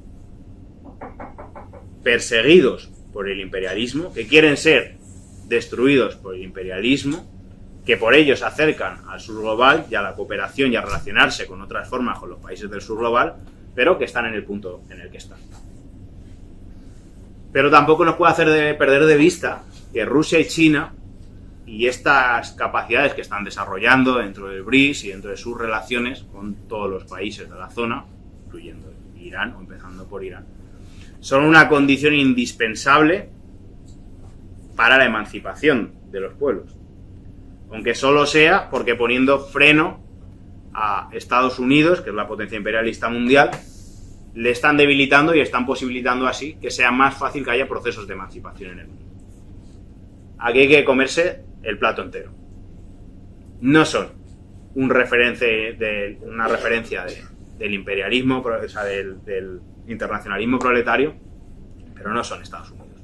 perseguidos por el imperialismo, que quieren ser destruidos por el imperialismo, que por ello se acercan al sur global y a la cooperación y a relacionarse con otras formas con los países del sur global, pero que están en el punto en el que están. Pero tampoco nos puede hacer perder de vista que Rusia y China y estas capacidades que están desarrollando dentro del BRICS y dentro de sus relaciones con todos los países de la zona, incluyendo Irán o empezando por Irán, son una condición indispensable para la emancipación de los pueblos. Aunque solo sea porque poniendo freno a Estados Unidos, que es la potencia imperialista mundial, le están debilitando y están posibilitando así que sea más fácil que haya procesos de emancipación en el mundo. Aquí hay que comerse el plato entero. No son una referencia del imperialismo, o sea, del internacionalismo proletario, pero no son Estados Unidos.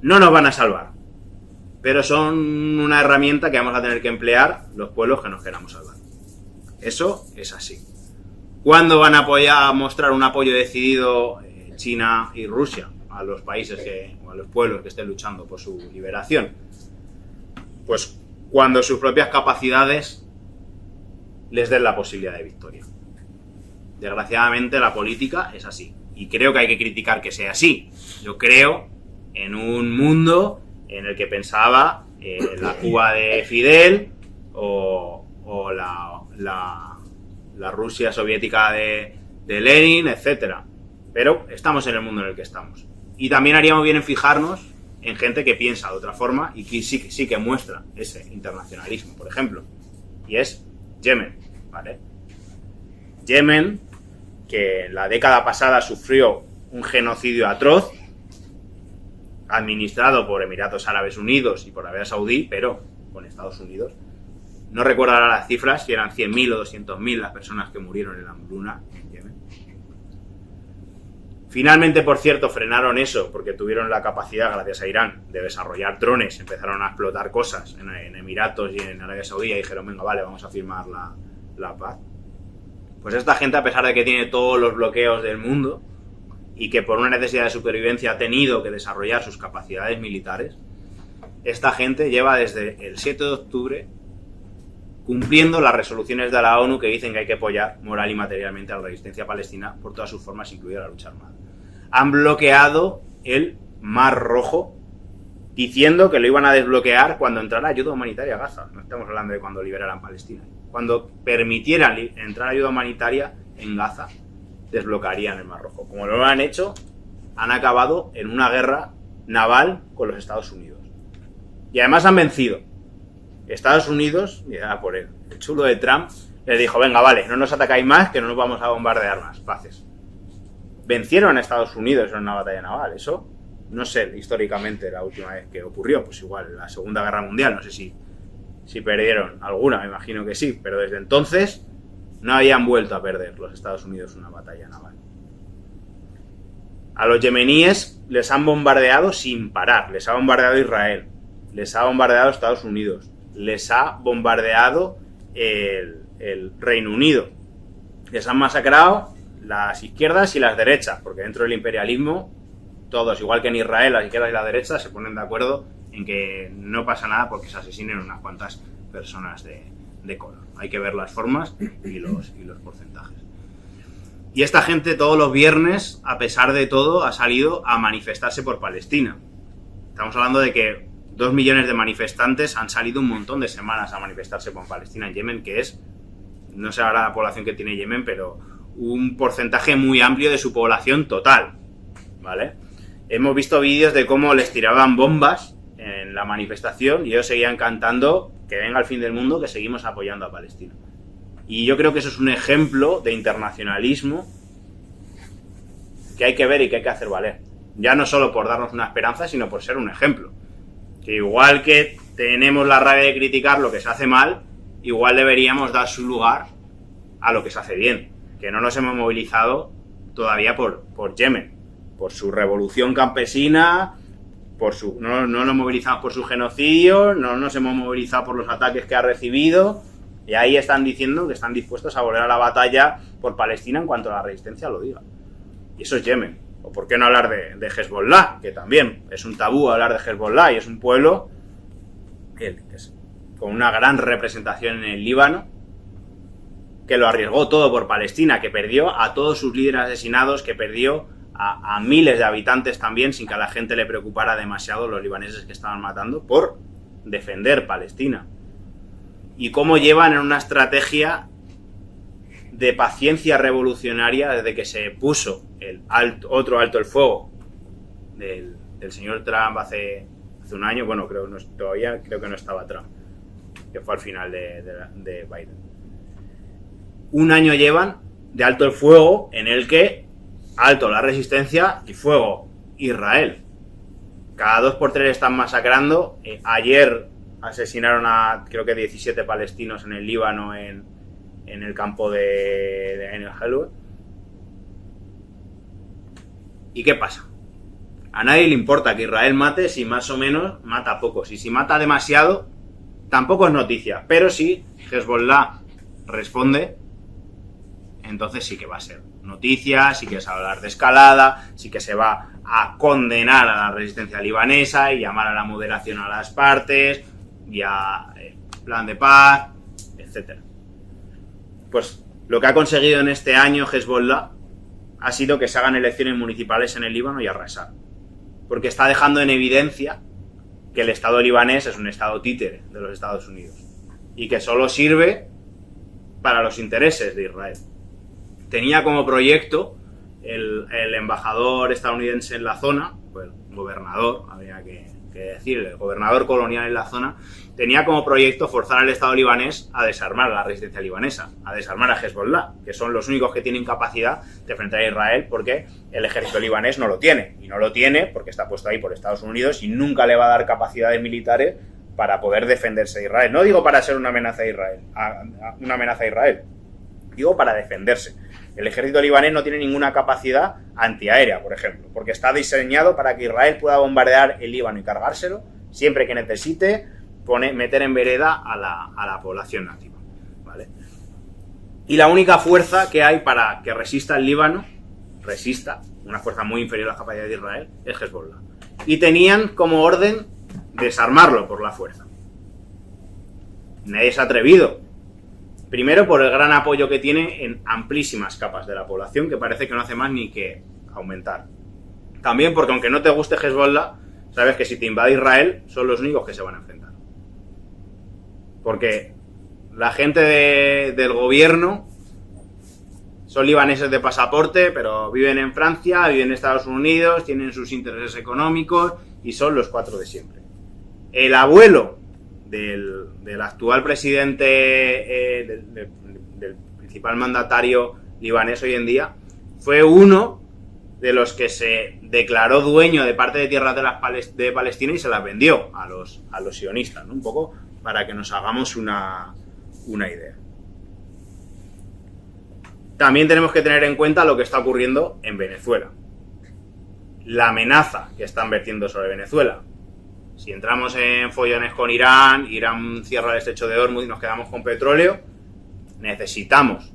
No nos van a salvar, pero son una herramienta que vamos a tener que emplear los pueblos que nos queramos salvar. Eso es así. ¿Cuándo van a mostrar un apoyo decidido China y Rusia a los países o a los pueblos que estén luchando por su liberación? Pues cuando sus propias capacidades les den la posibilidad de victoria. Desgraciadamente la política es así. Y creo que hay que criticar que sea así. Yo creo en un mundo en el que pensaba la Cuba de Fidel o la Rusia soviética de Lenin, etcétera. Pero estamos en el mundo en el que estamos. Y también haríamos bien en fijarnos en gente que piensa de otra forma y que sí que muestra ese internacionalismo, por ejemplo. Y es Yemen, ¿vale? Yemen, que en la década pasada sufrió un genocidio atroz, administrado por Emiratos Árabes Unidos y por Arabia Saudí, pero con Estados Unidos. No recuerdo ahora las cifras, si eran 100.000 o 200.000 las personas que murieron en la hambruna en Yemen. Finalmente, por cierto, frenaron eso porque tuvieron la capacidad, gracias a Irán, de desarrollar drones, empezaron a explotar cosas en Emiratos y en Arabia Saudí y dijeron, venga, vale, vamos a firmar la paz. Pues esta gente, a pesar de que tiene todos los bloqueos del mundo y que por una necesidad de supervivencia ha tenido que desarrollar sus capacidades militares, esta gente lleva desde el 7 de octubre cumpliendo las resoluciones de la ONU que dicen que hay que apoyar moral y materialmente a la resistencia palestina por todas sus formas, incluida la lucha armada. Han bloqueado el Mar Rojo diciendo que lo iban a desbloquear cuando entrara ayuda humanitaria a Gaza. No estamos hablando de cuando liberaran Palestina. Cuando permitieran entrar ayuda humanitaria en Gaza, desbloquearían el Mar Rojo. Como lo han hecho, han acabado en una guerra naval con los Estados Unidos. Y además han vencido. Estados Unidos, ya por el chulo de Trump, les dijo, venga, vale, no nos atacáis más, que no nos vamos a bombardear más, paces. Vencieron a Estados Unidos en una batalla naval, eso no sé históricamente la última vez que ocurrió, pues igual en la Segunda Guerra Mundial, no sé si perdieron alguna, me imagino que sí, pero desde entonces no habían vuelto a perder los Estados Unidos una batalla naval. A los yemeníes les han bombardeado sin parar, les ha bombardeado Israel, les ha bombardeado Estados Unidos, les ha bombardeado el Reino Unido. Les han masacrado las izquierdas y las derechas, porque dentro del imperialismo, todos, igual que en Israel, las izquierdas y las derechas se ponen de acuerdo en que no pasa nada porque se asesinen unas cuantas personas de color. Hay que ver las formas y los porcentajes. Y esta gente todos los viernes, a pesar de todo, ha salido a manifestarse por Palestina. Estamos hablando de que 2 millones de manifestantes han salido un montón de semanas a manifestarse por Palestina en Yemen, que es, no sé ahora la población que tiene Yemen, pero un porcentaje muy amplio de su población total, ¿vale? Hemos visto vídeos de cómo les tiraban bombas en la manifestación y ellos seguían cantando que venga el fin del mundo, que seguimos apoyando a Palestina. Y yo creo que eso es un ejemplo de internacionalismo que hay que ver y que hay que hacer valer. Ya no solo por darnos una esperanza, sino por ser un ejemplo. Que igual que tenemos la rabia de criticar lo que se hace mal, igual deberíamos dar su lugar a lo que se hace bien. Que no nos hemos movilizado todavía por Yemen, por su revolución campesina, no nos movilizamos por su genocidio, no nos hemos movilizado por los ataques que ha recibido, y ahí están diciendo que están dispuestos a volver a la batalla por Palestina en cuanto a la resistencia lo diga. Y eso es Yemen. O por qué no hablar de Hezbollah, que también es un tabú hablar de Hezbollah, y es un pueblo con una gran representación en el Líbano, que lo arriesgó todo por Palestina, que perdió a todos sus líderes asesinados, que perdió a miles de habitantes también, sin que a la gente le preocupara demasiado los libaneses que estaban matando, por defender Palestina. Y cómo llevan en una estrategia de paciencia revolucionaria desde que se puso otro alto el fuego del señor Trump hace un año. Bueno, todavía creo que no estaba Trump, que fue al final de Biden. Un año llevan de alto el fuego en el que alto la resistencia y fuego Israel. Cada 2 por 3 están masacrando. Ayer asesinaron a creo que 17 palestinos en el Líbano en el campo en el Helweh. ¿Y qué pasa? A nadie le importa que Israel mate si más o menos mata a pocos. Y si mata demasiado, tampoco es noticia. Pero si Hezbollah responde, entonces sí que va a ser noticia, sí que se va a hablar de escalada, sí que se va a condenar a la resistencia libanesa y llamar a la moderación a las partes y a plan de paz, etcétera. Pues lo que ha conseguido en este año Hezbollah ha sido que se hagan elecciones municipales en el Líbano y arrasar. Porque está dejando en evidencia que el Estado libanés es un Estado títere de los Estados Unidos y que solo sirve para los intereses de Israel. Tenía como proyecto el embajador estadounidense en la zona, pues gobernador, habría que decir, el gobernador colonial en la zona, tenía como proyecto forzar al Estado libanés a desarmar a la resistencia libanesa, a desarmar a Hezbollah, que son los únicos que tienen capacidad de enfrentar a Israel, porque el ejército libanés no lo tiene, y no lo tiene porque está puesto ahí por Estados Unidos y nunca le va a dar capacidades militares para poder defenderse de Israel. No digo para ser una amenaza a Israel, digo para defenderse. El ejército libanés no tiene ninguna capacidad antiaérea, por ejemplo, porque está diseñado para que Israel pueda bombardear el Líbano y cargárselo siempre que necesite, meter en vereda a la población nativa, ¿vale? Y la única fuerza que hay para que resista el Líbano, una fuerza muy inferior a las capacidades de Israel, es Hezbollah. Y tenían como orden desarmarlo por la fuerza. Nadie se ha atrevido. Primero, por el gran apoyo que tiene en amplísimas capas de la población, que parece que no hace más ni que aumentar. También porque aunque no te guste Hezbollah, sabes que si te invade Israel, son los únicos que se van a enfrentar. Porque la gente del gobierno son libaneses de pasaporte, pero viven en Francia, viven en Estados Unidos, tienen sus intereses económicos y son los 4 de siempre. El abuelo del actual presidente, del principal mandatario libanés hoy en día, fue uno de los que se declaró dueño de parte de tierras de Palestina y se las vendió a los sionistas, ¿no? Un poco para que nos hagamos una idea. También tenemos que tener en cuenta lo que está ocurriendo en Venezuela. La amenaza que están vertiendo sobre Venezuela. Si entramos en follones con Irán cierra el estrecho de Hormuz y nos quedamos con petróleo, necesitamos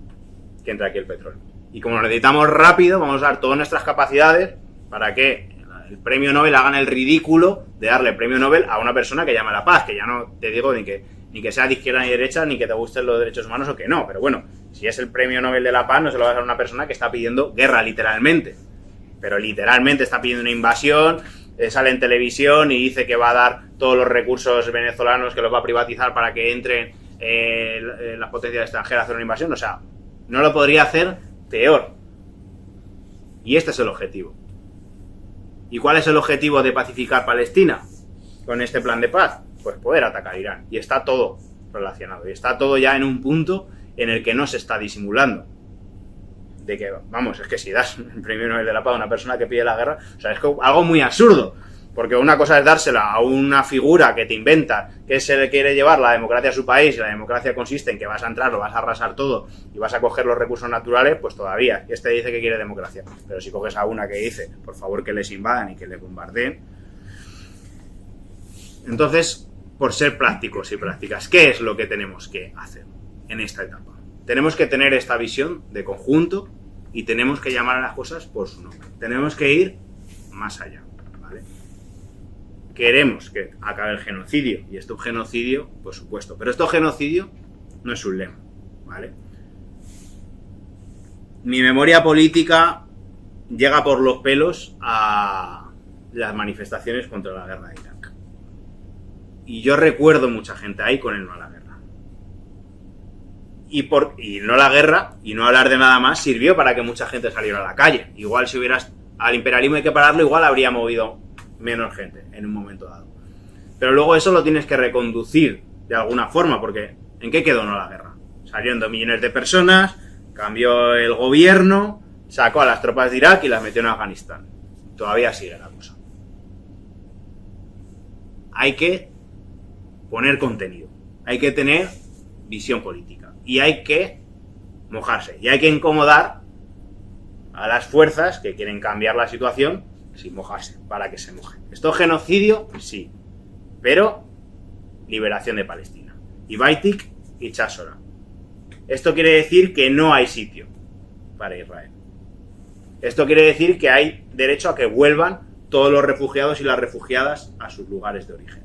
que entre aquí el petróleo. Y como lo necesitamos rápido, vamos a usar todas nuestras capacidades para que el premio Nobel hagan el ridículo de darle el premio Nobel a una persona que llama a la paz, que ya no te digo ni que ni que sea de izquierda ni de derecha, ni que te gusten los derechos humanos o que no, pero bueno, si es el premio Nobel de la Paz, no se lo va a dar a una persona que está pidiendo guerra, literalmente. Pero literalmente está pidiendo una invasión, sale en televisión y dice que va a dar todos los recursos venezolanos, que los va a privatizar para que entren las potencias extranjeras a hacer una invasión. O sea, no lo podría hacer peor. Y este es el objetivo. ¿Y cuál es el objetivo de pacificar Palestina con este plan de paz? Pues poder atacar a Irán. Y está todo relacionado. Y está todo ya en un punto en el que no se está disimulando. De que, vamos, es que si das el premio Nobel de la Paz a una persona que pide la guerra, o sea, es algo muy absurdo. Porque una cosa es dársela a una figura que te inventa, que se le quiere llevar la democracia a su país, y la democracia consiste en que vas a entrar, lo vas a arrasar todo y vas a coger los recursos naturales, pues todavía. Este dice que quiere democracia. Pero si coges a una que dice, por favor, que les invadan y que les bombardeen. Entonces, por ser prácticos y prácticas, ¿qué es lo que tenemos que hacer en esta etapa? Tenemos que tener esta visión de conjunto y tenemos que llamar a las cosas por su nombre. Tenemos que ir más allá, ¿vale? Queremos que acabe el genocidio, y esto es genocidio, por supuesto, pero esto genocidio no es un lema, ¿vale? Mi memoria política llega por los pelos a las manifestaciones contra la guerra de Irak. Y yo recuerdo mucha gente ahí con el no a la guerra. Y no la guerra, y no hablar de nada más, sirvió para que mucha gente saliera a la calle. Igual si hubieras al imperialismo hay que pararlo, igual habría movido menos gente en un momento dado. Pero luego eso lo tienes que reconducir de alguna forma, porque ¿en qué quedó no la guerra? Salieron 2 millones de personas, cambió el gobierno, sacó a las tropas de Irak y las metió en Afganistán. Todavía sigue la cosa. Hay que poner contenido, hay que tener visión política y hay que mojarse y hay que incomodar a las fuerzas que quieren cambiar la situación sin mojarse, para que se mojen. ¿Esto es genocidio? Sí, pero liberación de Palestina. Y Baitik y Chásora. Esto quiere decir que no hay sitio para Israel. Esto quiere decir que hay derecho a que vuelvan todos los refugiados y las refugiadas a sus lugares de origen.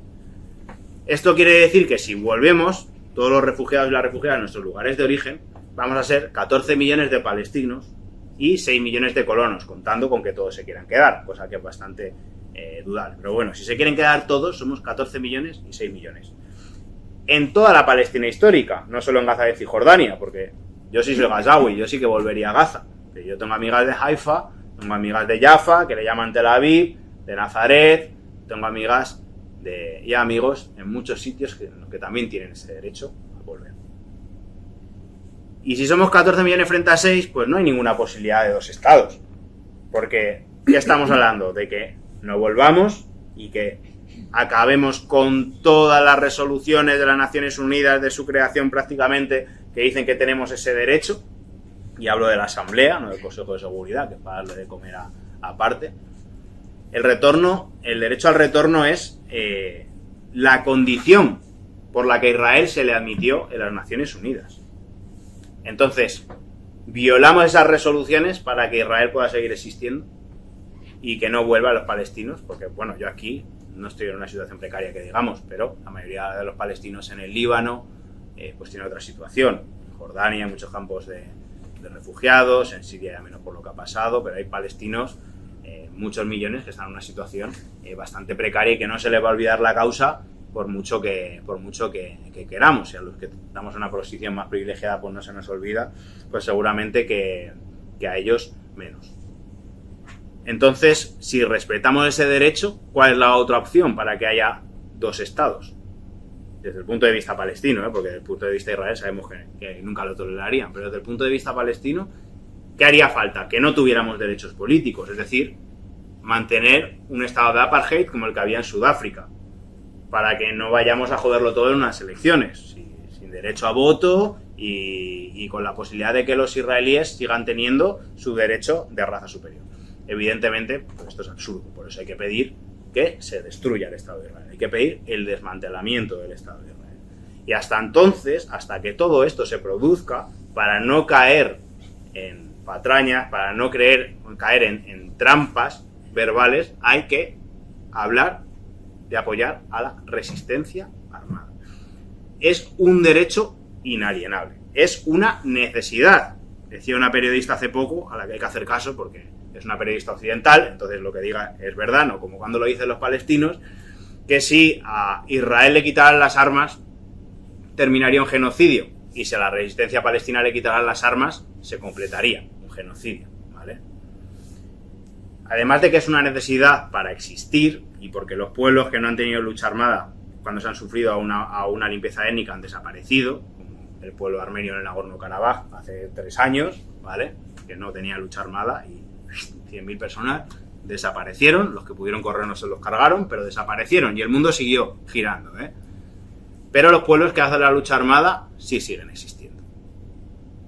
Esto quiere decir que si volvemos todos los refugiados y las refugiadas a nuestros lugares de origen, vamos a ser 14 millones de palestinos y 6 millones de colonos, contando con que todos se quieran quedar, cosa que es bastante dudable. Pero bueno, si se quieren quedar todos, somos 14 millones y 6 millones. En toda la Palestina histórica, no solo en Gaza y Cisjordania, porque yo sí soy gazawi, yo sí que volvería a Gaza. Yo tengo amigas de Haifa, tengo amigas de Jaffa, que le llaman Tel Aviv, de Nazaret, tengo amigas y amigos en muchos sitios que también tienen ese derecho a volver. Y si somos 14 millones frente a 6, pues no hay ninguna posibilidad de 2 estados. Porque ya estamos hablando de que no volvamos y que acabemos con todas las resoluciones de las Naciones Unidas de su creación prácticamente, que dicen que tenemos ese derecho. Y hablo de la Asamblea, no del Consejo de Seguridad, que es para darle de comer aparte. El derecho al retorno es la condición por la que Israel se le admitió en las Naciones Unidas. Entonces, violamos esas resoluciones para que Israel pueda seguir existiendo y que no vuelva a los palestinos, porque, bueno, yo aquí no estoy en una situación precaria que digamos, pero la mayoría de los palestinos en el Líbano pues tiene otra situación. En Jordania hay muchos campos de refugiados, en Siria ya menos por lo que ha pasado, pero hay palestinos, muchos millones, que están en una situación bastante precaria y que no se les va a olvidar la causa por mucho que queramos. Y a los que estamos en una posición más privilegiada pues no se nos olvida, pues seguramente que a ellos menos. Entonces, si respetamos ese derecho, ¿cuál es la otra opción para que haya 2 estados? Desde el punto de vista palestino, porque desde el punto de vista de Israel sabemos que nunca lo tolerarían, pero desde el punto de vista palestino, ¿qué haría falta? Que no tuviéramos derechos políticos, es decir, mantener un estado de apartheid como el que había en Sudáfrica, para que no vayamos a joderlo todo en unas elecciones, sin derecho a voto y con la posibilidad de que los israelíes sigan teniendo su derecho de raza superior. Evidentemente, pues esto es absurdo, por eso hay que pedir que se destruya el Estado de Israel, hay que pedir el desmantelamiento del Estado de Israel. Y hasta entonces, hasta que todo esto se produzca, para no caer en patrañas, para no caer en trampas verbales, hay que hablar de apoyar a la resistencia armada. es un derecho inalienable, es una necesidad. Decía una periodista hace poco, a la que hay que hacer caso porque es una periodista occidental, entonces lo que diga es verdad, no como cuando lo dicen los palestinos, que si a Israel le quitaran las armas, terminaría un genocidio, y si a la resistencia palestina le quitaran las armas, se completaría un genocidio, ¿vale? Además de que es una necesidad para existir, y porque los pueblos que no han tenido lucha armada, cuando se han sufrido a una limpieza étnica, han desaparecido, como el pueblo armenio en el Nagorno-Karabaj hace 3 años, ¿vale? Que no tenía lucha armada y 100.000 personas desaparecieron, los que pudieron correr no se los cargaron, pero desaparecieron y el mundo siguió girando, ¿eh? Pero los pueblos que hacen la lucha armada sí siguen existiendo.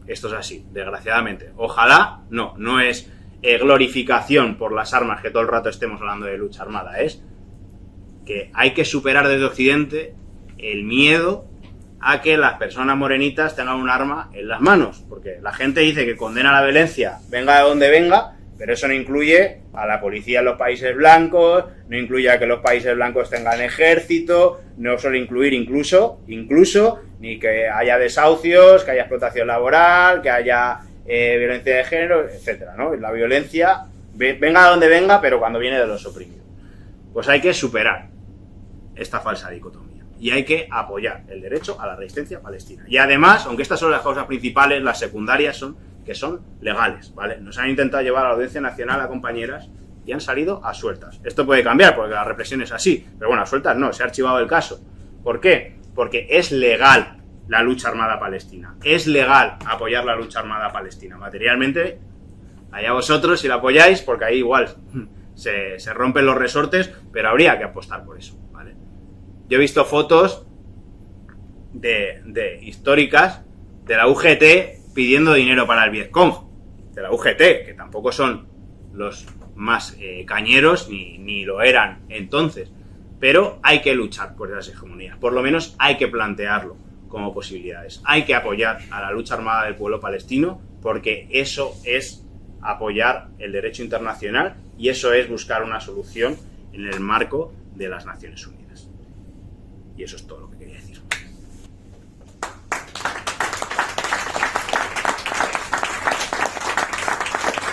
Esto es así, desgraciadamente. Ojalá, no es glorificación por las armas que todo el rato estemos hablando de lucha armada, es que hay que superar desde Occidente el miedo a que las personas morenitas tengan un arma en las manos, porque la gente dice que condena la violencia, venga de donde venga, pero eso no incluye a la policía en los países blancos, no incluye a que los países blancos tengan ejército, no suele incluir incluso, ni que haya desahucios, que haya explotación laboral, que haya violencia de género, etcétera, ¿no? La violencia, venga de donde venga, pero cuando viene de los oprimidos. Pues hay que superar esta falsa dicotomía y hay que apoyar el derecho a la resistencia palestina. Y además, aunque estas son las causas principales, las secundarias son legales, ¿vale? Nos han intentado llevar a la Audiencia Nacional a compañeras y han salido a sueltas. Esto puede cambiar porque la represión es así, pero bueno, a sueltas no, se ha archivado el caso. ¿Por qué? Porque es legal la lucha armada palestina. Es legal apoyar la lucha armada palestina. Materialmente, allá vosotros si la apoyáis, porque ahí igual se rompen los resortes, pero habría que apostar por eso, ¿vale? Yo he visto fotos de históricas de la UGT pidiendo dinero para el Vietcong, de la UGT, que tampoco son los más cañeros, ni lo eran entonces, pero hay que luchar por esas hegemonías, por lo menos hay que plantearlo como posibilidades, hay que apoyar a la lucha armada del pueblo palestino, porque eso es apoyar el derecho internacional y eso es buscar una solución en el marco de las Naciones Unidas. Y eso es todo lo que quería decir.